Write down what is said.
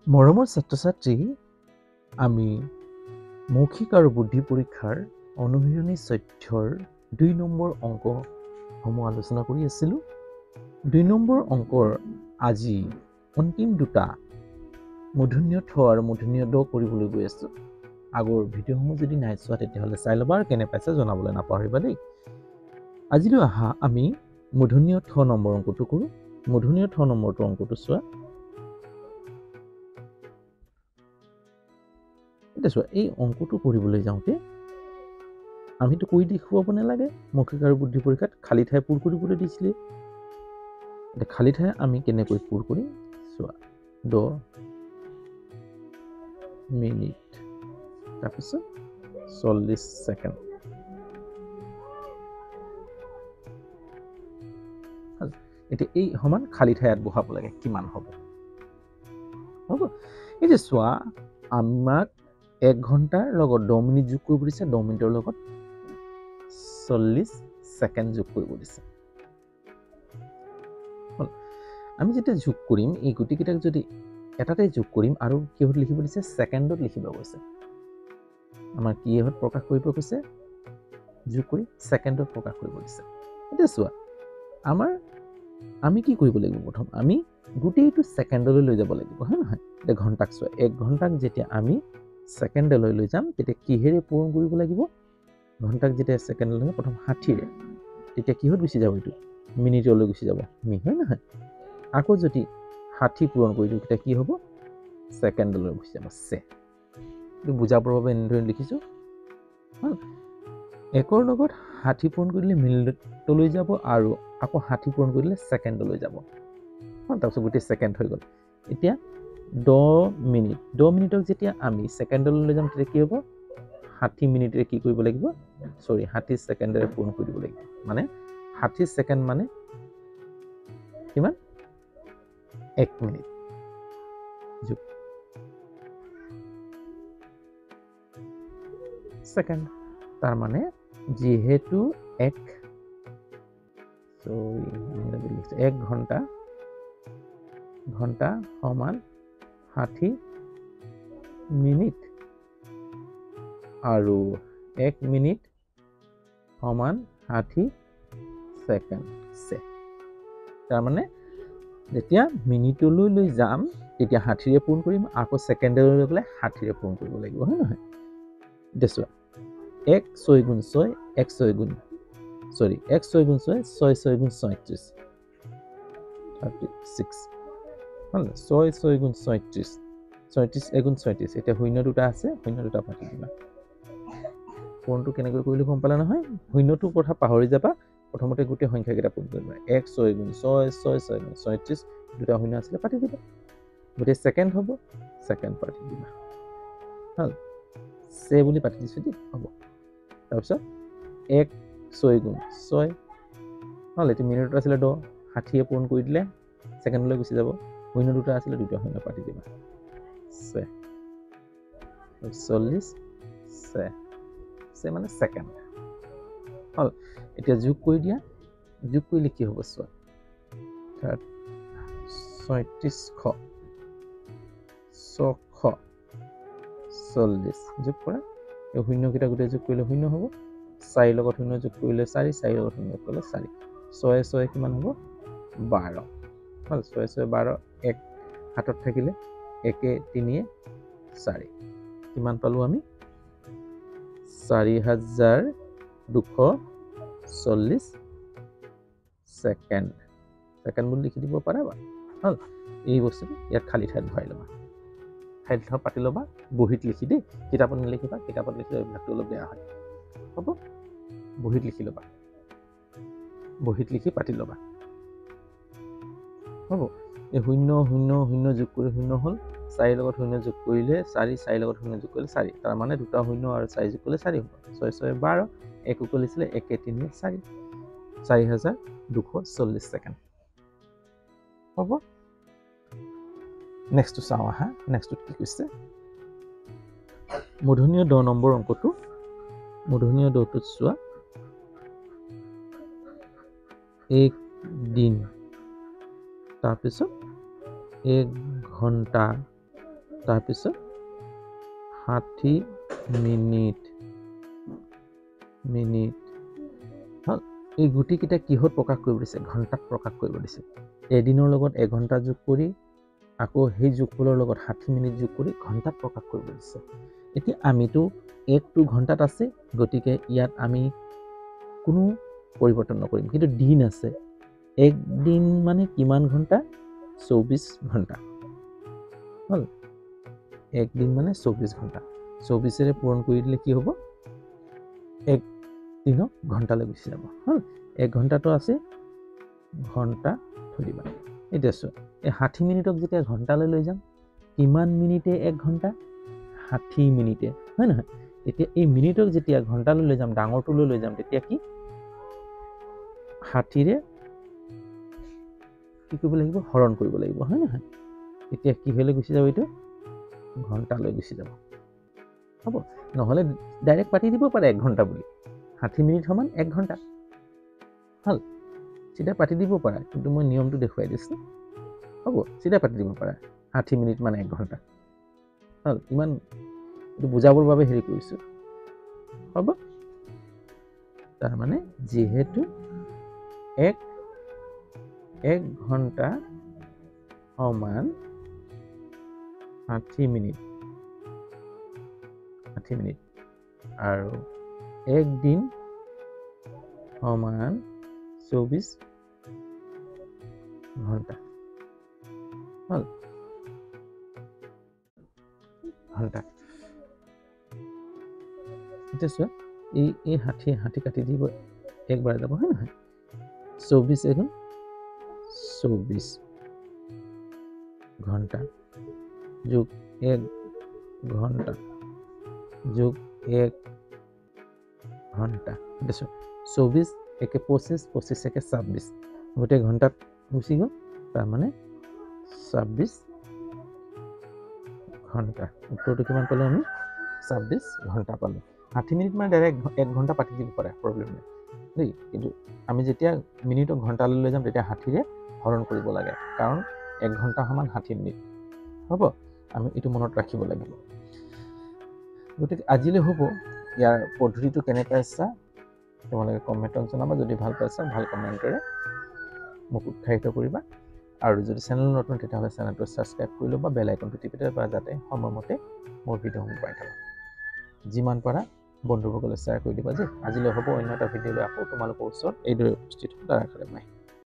মৰমৰ ছাত্ৰ-ছাত্ৰী, আমি মৌখিক আৰু বুদ্ধি পৰীক্ষাৰ অনুশীলনী 14ৰ 2 নম্বৰ অংকসমূহ আলোচনা কৰি আছিলোঁ। 2 নম্বৰ অংকৰ আজি অন্তিম দুটা মূৰ্ধন্য ঠ আৰু মূৰ্ধন্য ড কৰিবলৈ গৈ আছোঁ। আগৰ ভিডিঅ'সমূহ যদি নাই চোৱা তেতিয়াহ'লে চাই ল'বা আৰু কেনে পাইছে জনাবলৈ নাপাহৰিবা দেই। আজিলৈ আহা আমি মূৰ্ধন্য ঠ নম্বৰ অংকটো কৰোঁ। মূৰ্ধন্য ঠ নম্বৰটো অংকটো চোৱা। এতিয়া চোৱা, এই অংকটো কৰিবলৈ যাওঁতে আমিতো কৈ দেখুৱাব নালাগে। মৌখিক আৰু বুদ্ধি পৰীক্ষাত খালী ঠাই পূৰ কৰিবলৈ দিছিলে। এতিয়া খালী ঠাই আমি কেনেকৈ পূৰ কৰিম চোৱা। 10 মিনিট তাৰপিছত 40 ছেকেণ্ড। এতিয়া এই সমান খালী ঠাই ইয়াত বহাব লাগে, কিমান হ'ব? হ'ব। এতিয়া চোৱা, আমাক 1 ঘণ্টাৰ লগত 10 মিনিট যোগ কৰিব দিছে, 10 মিনিটৰ লগত 40 ছেকেণ্ড যোগ কৰিব দিছে। আমি যেতিয়া যোগ কৰিম, এই গোটেইকেইটাক যদি এটাতে যোগ কৰিম আৰু কিহত লিখিব দিছে? ছেকেণ্ডত লিখিব কৈছে। আমাৰ কিহত প্ৰকাশ কৰিব কৈছে? যোগ কৰি ছেকেণ্ডত প্ৰকাশ কৰিব দিছে। এতিয়া চোৱা, আমি কি কৰিব লাগিব? প্ৰথম আমি গোটেইটো ছেকেণ্ডলৈ লৈ যাব লাগিব, হয় নহয়? এতিয়া ঘণ্টাক চোৱা, 1 ঘণ্টাক যেতিয়া আমি ছেকেণ্ডলৈ লৈ যাম তেতিয়া কিহেৰে পূৰণ কৰিব লাগিব? ঘণ্টাক যেতিয়া ছেকেণ্ডলৈ প্ৰথম 60ৰে, তেতিয়া কিহত গুচি যাব? এইটো মিনিটলৈ গুচি যাব, হয় নহয়? আকৌ যদি 60 পূৰণ কৰি দিওঁ তেতিয়া কি হ'ব? ছেকেণ্ডলৈ গুচি যাব, এইটো বুজাবৰ বাবে এনেদৰে লিখিছোঁ। 1ৰ লগত 60 পূৰণ কৰি দিলে মিনিটলৈ যাব আৰু আকৌ 60 পূৰণ কৰি দিলে ছেকেণ্ডলৈ যাব। তাৰপিছত গোটেই ছেকেণ্ড হৈ গ'ল। এতিয়া 10 মিনিটক যেতিয়া আমি ছেকেণ্ডলৈ লৈ যাম তেতিয়া কি হ'ব? 60 মিনিটেৰে কি কৰিব লাগিব? 60 ছেকেণ্ডেৰে পূৰণ কৰি দিব লাগিব। মানে 60 ছেকেণ্ড মানে কিমান? 1 মিনিট। যোগ ছেকেণ্ড। তাৰ মানে যিহেতু 1 ঘণ্টা সমান 60 মিনিট আৰু 1 মিনিট সমান 60 ছেকেণ্ড। তাৰমানে যেতিয়া মিনিটলৈ লৈ যাম তেতিয়া 60ৰে পূৰণ কৰিম, আকৌ ছেকেণ্ডলৈ লৈ গ'লে 60ৰে পূৰণ কৰিব লাগিব, হয় নহয়? এতিয়া চোৱা, 1 6 গুণ 6, 1 6 গুণ 6, 6 গুণ 36, 36, 6 গুণ 36, 36 এগুণ 36। এতিয়া শূন্য দুটা আছে, শূন্য দুটা পাতি দিবা। পূৰণটো কেনেকৈ কৰিলে গম পালা নহয়? শূন্যটোৰ কথা পাহৰি যাবা, প্ৰথমতে গোটেই সংখ্যাকেইটা পূৰণ কৰিবা। 1 6 গুণ 6, 6 গুণ 36, দুটা শূন্য আছিলে পাতি দিবা। গোটেই ছেকেণ্ড হ'ব, ছেকেণ্ড পাতি দিবা। হ'ল, বুলি পাতি দিছোঁ দেই, হ'ব। তাৰপিছত 1 6 গুণ 6, হ'ল। এইটো মিনিটত আছিলে 10, 60য়ে পূৰণ কৰি দিলে ছেকেণ্ডলৈ গুচি যাব। শূন্য দুটা আছিলে, দুটা শূন্য পাতি দিবা। 40 মানে ছেকেণ্ড। হ'ল। এতিয়া যোগ কৰি দিয়া, যোগ কৰিলে কি হ'ব চোৱা। 3640 যোগ কৰা। এই শূন্যকেইটা গোটেই যোগ কৰিলে শূন্য হ'ব। 4 লগত শূন্য যোগ কৰিলে 4, 4 লগত শূন্য যোগ কৰিলে 4, 6 6 কিমান হ'ব? 12। হ'ল, 6 6 12, 1 হাতত থাকিলে 1 3 4, কিমান পালোঁ আমি? 4240 ছেকেণ্ড। ছেকেণ্ড বুলি লিখি দিব পাৰা বা। হ'ল, এই বস্তুটো ইয়াত খালী ঠাইত ভৰাই ল'বা, খালী ঠাইত পাতি ল'বা, বহীত লিখি দেই। কিতাপত নিলিখিবা, কিতাপত লিখিলে অভ্যাসটো অলপ বেয়া হয়। হ'ব, বহীত লিখি ল'বা, বহীত লিখি পাতি ল'বা। হ'ব, এই শূন্য শূন্য শূন্য যোগ কৰি শূন্য হ'ল। 4 লগত শূন্য যোগ কৰিলে 4, 4 লগত শূন্য যোগ কৰিলে 4, তাৰমানে দুটা শূন্য আৰু 4 যোগ কৰিলে 4 হ'ব। 6 6 12, 1 উকলিছিলে 1 3 4, 4240 ছেকেণ্ড। হ'ব, নেক্সটটো চাওঁ আহা। নেক্সটটোত কি কৈছে? মূৰ্ধন্য 10 নম্বৰ অংকটো, মূৰ্ধন্য 10টোত চোৱা। 1 দিন, তাৰপিছত 1 ঘণ্টা, তাৰপিছত 60 মিনিট হ'ল। এই গুটিকেইটা কিহত প্ৰকাশ কৰিব দিছে? ঘণ্টাত প্ৰকাশ কৰিব দিছে। এদিনৰ লগত এঘণ্টা যোগ কৰি আকৌ সেই যোগফলৰ লগত 60 মিনিট যোগ কৰি ঘণ্টাত প্ৰকাশ কৰিব দিছে। এতিয়া আমিতো 1টো ঘণ্টাত আছে, গতিকে ইয়াত আমি কোনো পৰিৱৰ্তন নকৰিম, কিন্তু দিন আছে। 1 দিন মানে কিমান ঘণ্টা? 24 ঘণ্টা হ'ল। 1 দিন মানে 24 ঘণ্টা। 24ৰে পূৰণ কৰি দিলে কি হ'ব? 1 দিনক ঘণ্টালৈ গুচি যাব হ'ল। 1 ঘণ্টাটো আছে, ঘণ্টা থৈ দিবা। এতিয়া চোৱা, এই 60 মিনিটক যেতিয়া ঘণ্টালৈ লৈ যাম, কিমান মিনিটে 1 ঘণ্টা? 60 মিনিটে, হয় নহয়? এতিয়া এই মিনিটক যেতিয়া ঘণ্টালৈ লৈ যাম, ডাঙৰটোলৈ লৈ যাম, তেতিয়া কি 60ৰে কি কৰিব লাগিব? হৰণ কৰিব লাগিব, হয় নহয়? তেতিয়া কি হ'লে গুচি যাব? এইটো ঘণ্টালৈ গুচি যাব, হ'ব। নহ'লে ডাইৰেক্ট পাতি দিব পাৰে 1 ঘণ্টা বুলি। 60 মিনিট সমান 1 ঘণ্টা হ'ল। চিধা পাতি দিব পাৰা, কিন্তু মই নিয়মটো দেখুৱাই দিছোঁ, হ'ব। চিধা পাতি দিব পাৰা 60 মিনিট মানে 1 ঘণ্টা হ'ল। ইমান এইটো বুজাবৰ বাবে হেৰি কৰিছোঁ, হ'ব। তাৰমানে যিহেতু 1 ঘণ্টা সমান 60 মিনিট আৰু 1 দিন সমান 24 ঘণ্টা হ'ল। ঘণ্টা। এতিয়া চোৱা, এই 60 কাটি দিব, একবাৰ যাব, হয় নহয়? 24 এগুণ 24 ঘণ্টা যোগ 1 ঘণ্টা যোগ 1 ঘণ্টা। এতিয়া চোৱা, 24 একে 25, 25 একে 26, গোটেই ঘণ্টাত গুচি গ'ল। তাৰমানে 26 ঘণ্টা। উত্তৰটো কিমান পালোঁ আমি? 26 ঘণ্টা পালোঁ। 60 মিনিট মানে ডাইৰেক্ট 1 ঘণ্টা পাতি দিব পাৰে, প্ৰব্লেম নাই দেই। কিন্তু আমি যেতিয়া মিনিটক ঘণ্টালৈ লৈ যাম, তেতিয়া 60ৰে হৰণ কৰিব লাগে, কাৰণ 1 ঘণ্টা সমান 60 মিনিট, হ'ব। আমি এইটো মনত ৰাখিব লাগিব। গতিকে আজিলৈ হ'ব। ইয়াৰ পদ্ধতিটো কেনে পাইছা তোমালোকে কমেণ্টত জনাবা। যদি ভাল পাইছা, ভাল কমেণ্টেৰে মোক উৎসাহিত কৰিবা। আৰু যদি চেনেল নতুন, তেতিয়াহ'লে চেনেলটো ছাবস্ক্ৰাইব কৰি ল'বা, বেল আইকনটো টিপি দিবা, যাতে সময়মতে মোৰ ভিডিঅ'সমূহ পাই থাকা। যিমান পাৰা বন্ধুসকলে শ্বেয়াৰ কৰি দিবা যে। আজিলৈ হ'ব। অন্য এটা ভিডিঅ'লৈ আকৌ তোমালোকৰ ওচৰত এইদৰে উপস্থিত হ'ম। তাৰ আশাৰে মই